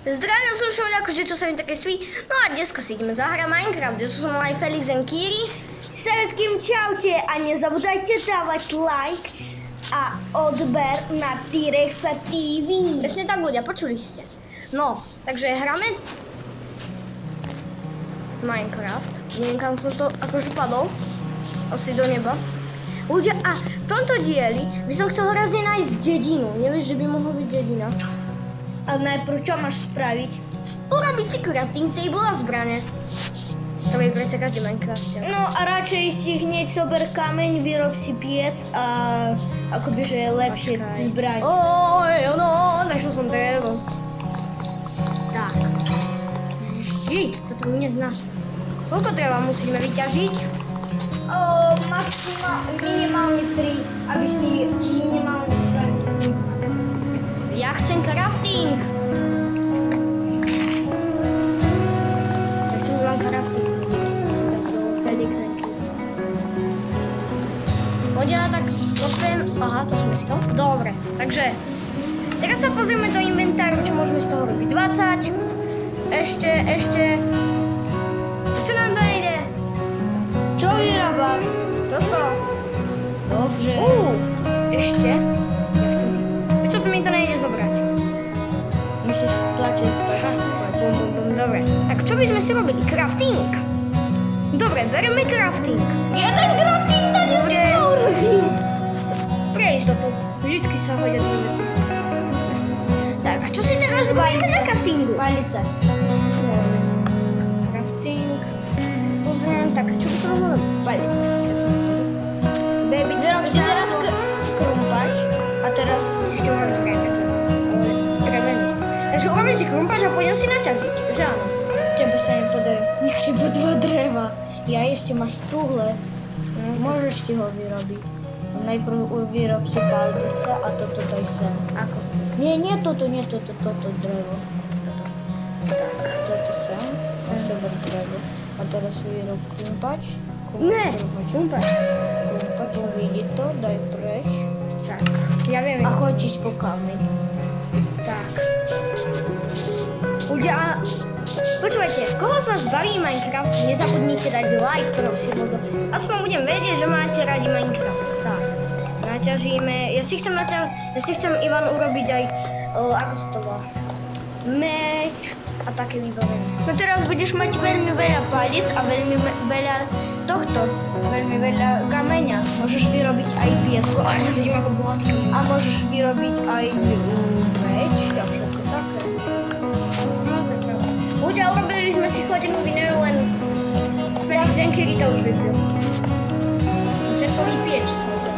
Zdravím slušovňa, akože to sa mi také ství. No a dneska si ideme zahrať Minecraft, kde som aj Felix and Kiri. Všetkým čaute a nezabudajte dávať like a odber na T-Rexa TV. Presne tak, ľudia, počuli ste. No, takže hráme Minecraft. Neviem, kam som to akože padol. Asi do neba. Ľudia, a v tomto dieli by som chcel hrozne nájsť dedinu. Nevieš, že by mohla byť dedina? A najprv čo máš spraviť? Urobiť si crafting table a zbrane. To je predsa každý Minecraft. No a radšej si hneď sober kameň, vyrob si piec a akoby, že je lepšie zbraň. No, našiel som drevo. Tak. Toto mi neznáš. Koľko dreva musíme vyťažiť? Minimálne 3, aby si minimálne spravil. Ja chcem crafting. Ja si mám crafting. Tak do Felix and Kiri. Poďa, tak kopem. Aha, to som nechcel. Dobre, takže teraz sa pozrieme do inventáru, čo môžeme z toho robiť. 20. Ešte. Čo nám to nejde? Čo vyrábaš? Toto. Dobře. Ešte. Prečo mi to nejde zobrať? Musíš tlačiť Dobre. Tak čo by sme si robili? Crafting. Dobre, bereme crafting. Jeden crafting na nesmie. Pre istotu. Vždycky sa hodia dve veci. Tak, a čo si teraz robíme na craftingu? Palice. Crafting. Pozriem, tak čo by som mohol robiť? Palice. Baby, Ty teraz krumpáš a teraz si čo môžem spraviť, takže drevený. Takže urobím si krumpáč a pôjdem si naťažiť, že áno? tebe sa nepodarí. Nech si po 2 dreva. Ja ešte máš tuhle. Môžeš si ho vyrobiť. Najprv vyrob si palice a toto daj sem. Ako? Nie toto drevo. Toto. Tak, toto sem. A seber drevo. A teraz vyrob krumpáč. Ne, krumpáč. Krumpáč, vidí to, daj preč. Tak, ja viem. A choď ísť po kameň. Tak. Ľudia, počúvajte, koho sa zbaví Minecraft, nezabudnite dať like, prosím. Aspoň budem vedieť, že máte radi Minecraft. Tak, naťažíme. Ja si chcem Ivan urobiť aj, ako sa to volá, meč a také vybavenie. No teraz budeš mať veľmi veľa palic a veľmi veľa tohto. Veľmi veľa kameňa. Môžeš vyrobiť aj piesku. Ale sa cítim ako bohatý. A môžeš vyrobiť aj meč a všetko také. Ľudia, urobili sme si chodinu vinenu, len Felix and Kiri to už vypil. Všetko vypije, čo som to.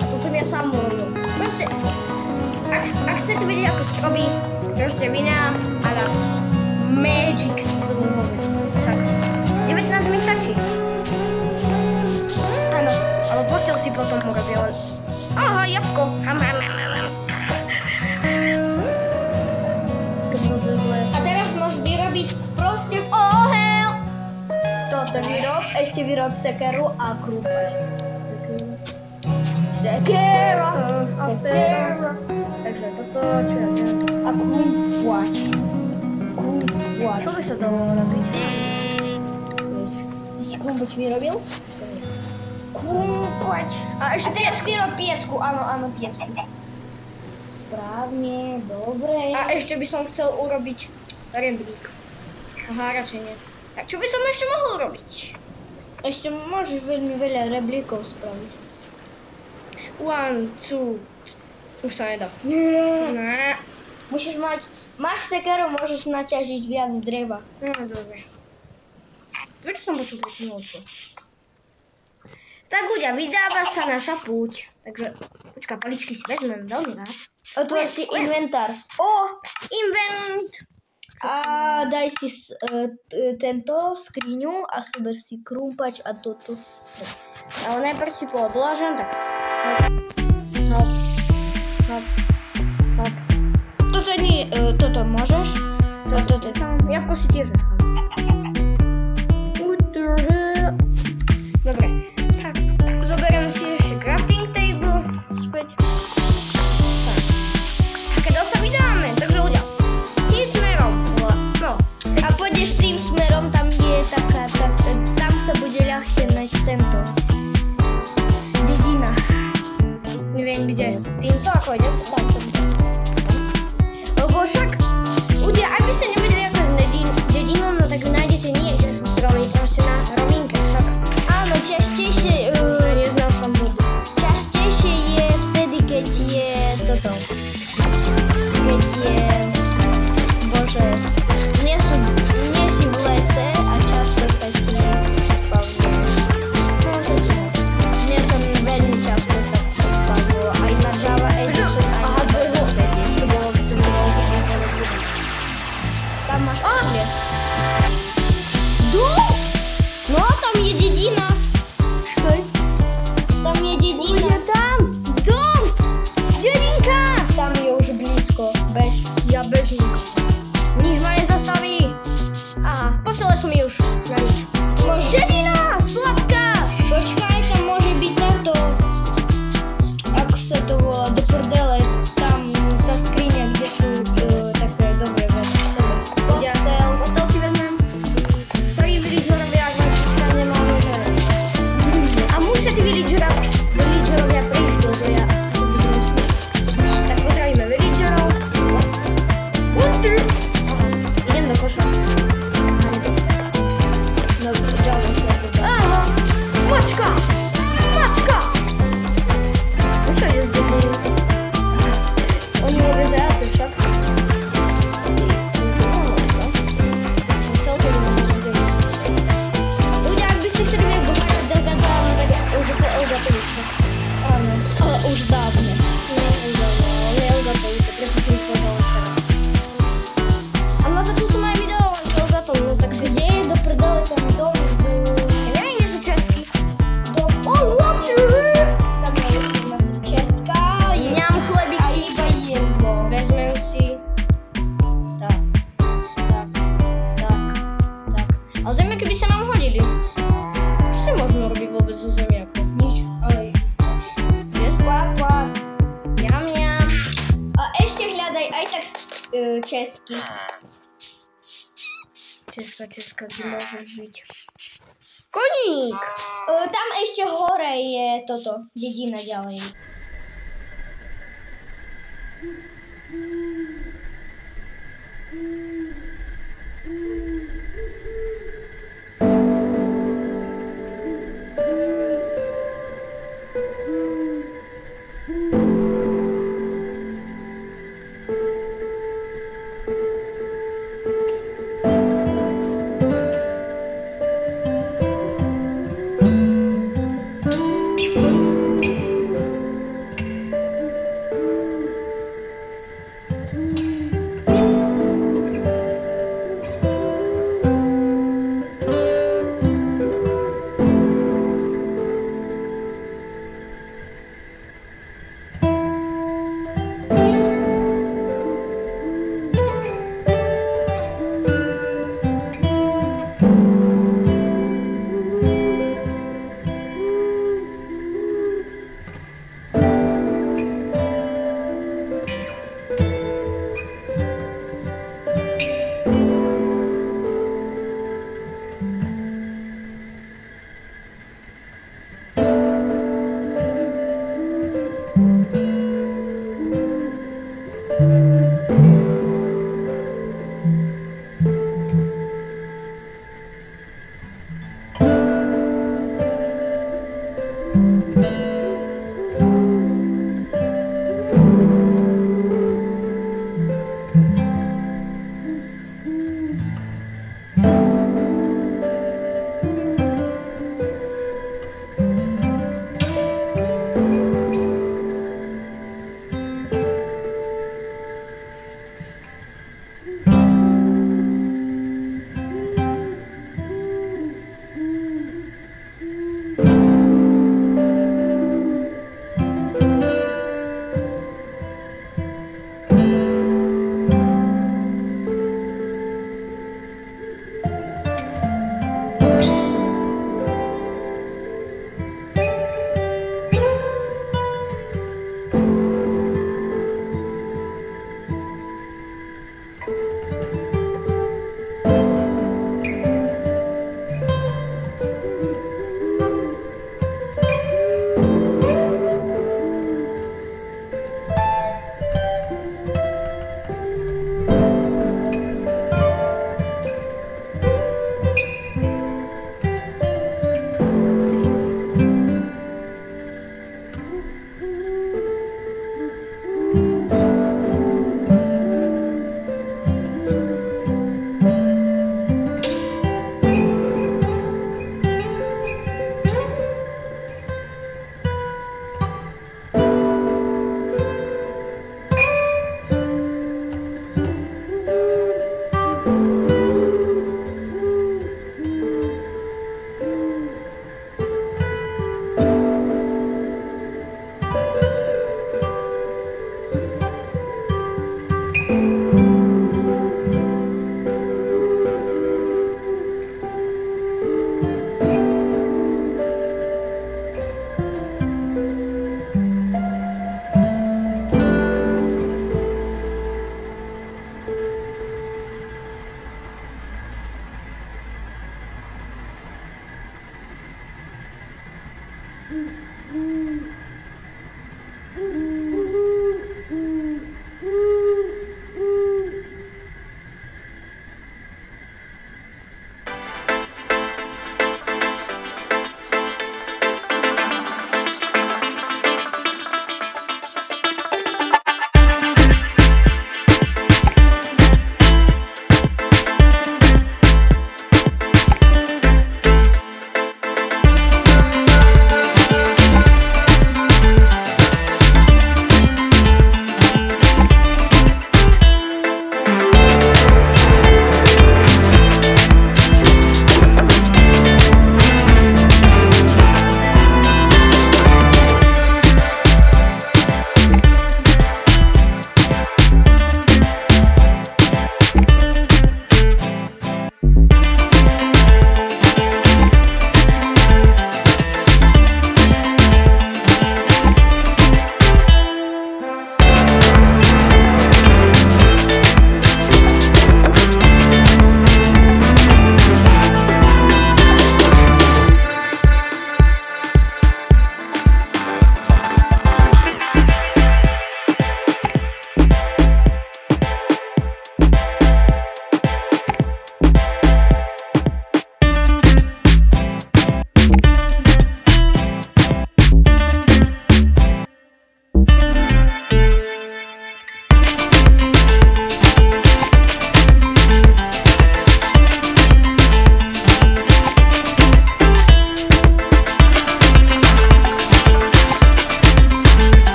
A to som ja sám urobil. Proste, ak chcete vedieť, ako sa robí, proste vina a na Magic Stone. Tak, 19 mi stačí. Áno, ale postel si potom urobil len. Aha, jabko. A teraz môžeš vyrobiť proste toto vyrob, ešte vyrob sekeru a krúpač. Sekera. Takže toto, čo ja viem. A krúpač. Čo by sa dalo robiť? Ty si krúpač vyrobil? Krúpač. A ešte teraz vyrob piecku, áno, piecku. Správne, dobre. A ešte by som chcel urobiť rebrík. Aha, radšej nie. Tak čo by som ešte mohol robiť? Ešte môžeš veľmi veľa rebríkov spraviť. 1, 2, už sa nedá. Ne. Musíš mať, máš sekeru, môžeš naťažiť viac dreva. No, dobre. Prečo som počul prečo to? Tak ľudia, vydáva sa naša púť. Takže, počká, paličky si vezmem veľmi rád. Otvor si inventár. Invent! A daj si tento skriňu a sober si krúmpač a toto. Ale najprv si poodlážem, tak hop. Toto nie, toto môžeš? Toto. Jabko si tiež nechám. Dobre, tak zoberiem si ešte crafting table späť. Tak. A keď sa vydáme, takže ľudia, čestky. Česka, kde môžeš byť? Koník! Tam ešte hore je toto, dedina ďalej.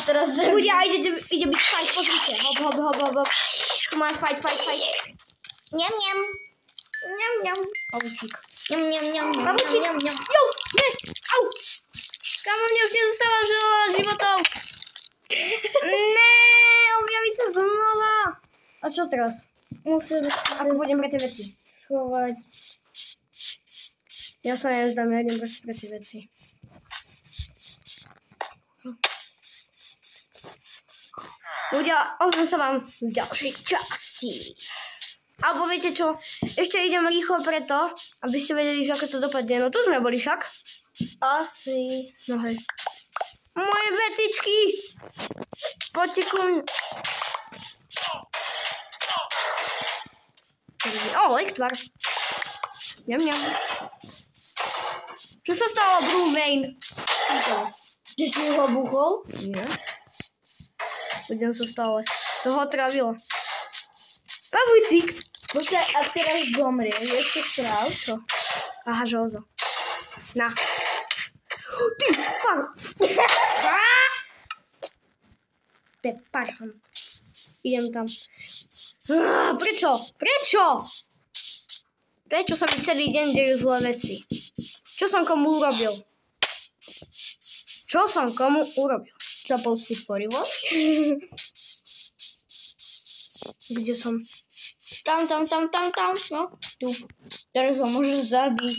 teraz Ludia, idzie być fight, pozrite. Hop. Come on, fight. Niam. Pałucik. Niam. Pałucik. Jo, nie. Au. Kamo mnie już nie została żywotą. Nie, objawica znowu. A co teraz? Muszę Ako budem brać te veci. schować. Ja sobie zdam, ja idem brać te veci. Ľudia, ozvem sa vám v ďalšej časti. Alebo viete čo, ešte idem rýchlo preto, aby ste vedeli, že ako to dopadne. No tu sme boli však. Asi. No hej. Moje vecičky! Poďte ku mne. O, lektvar. Ňam. Čo sa stalo, Brumane? Ty si ho buchol? Nie. Budem sa stále. Toho otravilo. Pavúcik. Počkaj, a teraz zomrie. Ešte správ, čo? Aha, želzo. Na. Ty, pár. To je parchon. Idem tam. Prečo? Prečo sa mi celý deň dejú zlé veci? Čo som komu urobil? Zapol si porivo? Kde som? Tam, no. Tu. Teraz ho môžeš zabiť.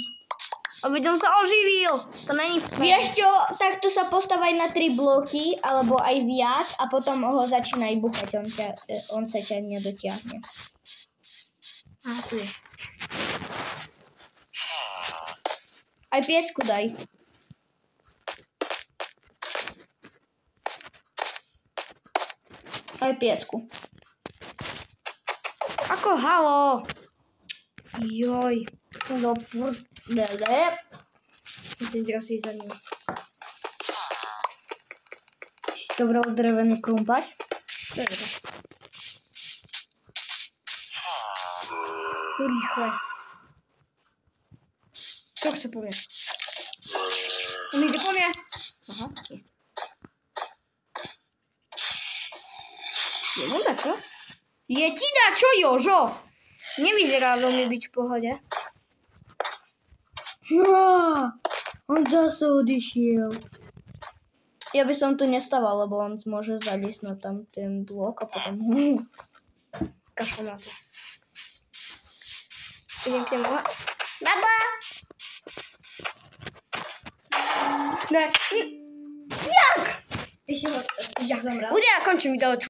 Aby som sa oživil. To není fér. Vieš čo, takto sa postavaj na 3 bloky, alebo aj viac a potom ho začínaj buchať, on sa ťa nedotiahne. A tu je. Aj piecku daj. Aj piecku. Ako halo? Joj. Do prdele. Musím teraz ísť za ním. Si to bral drevený krumpač? Dobre. Tu rýchle. Čo chce po mne? On ide po mne. Aha. Je mu dá čo? Je ti dá čo, Jožo? Nevyzerá veľmi byť v pohode. On zase odišiel. Ja by som tu nestával, lebo on môže zalísť na tam ten blok a potom... Kašlo na to. Idem k nemu. Baba! Ne. Jak? Jak zomrel? Ľudia, končím video.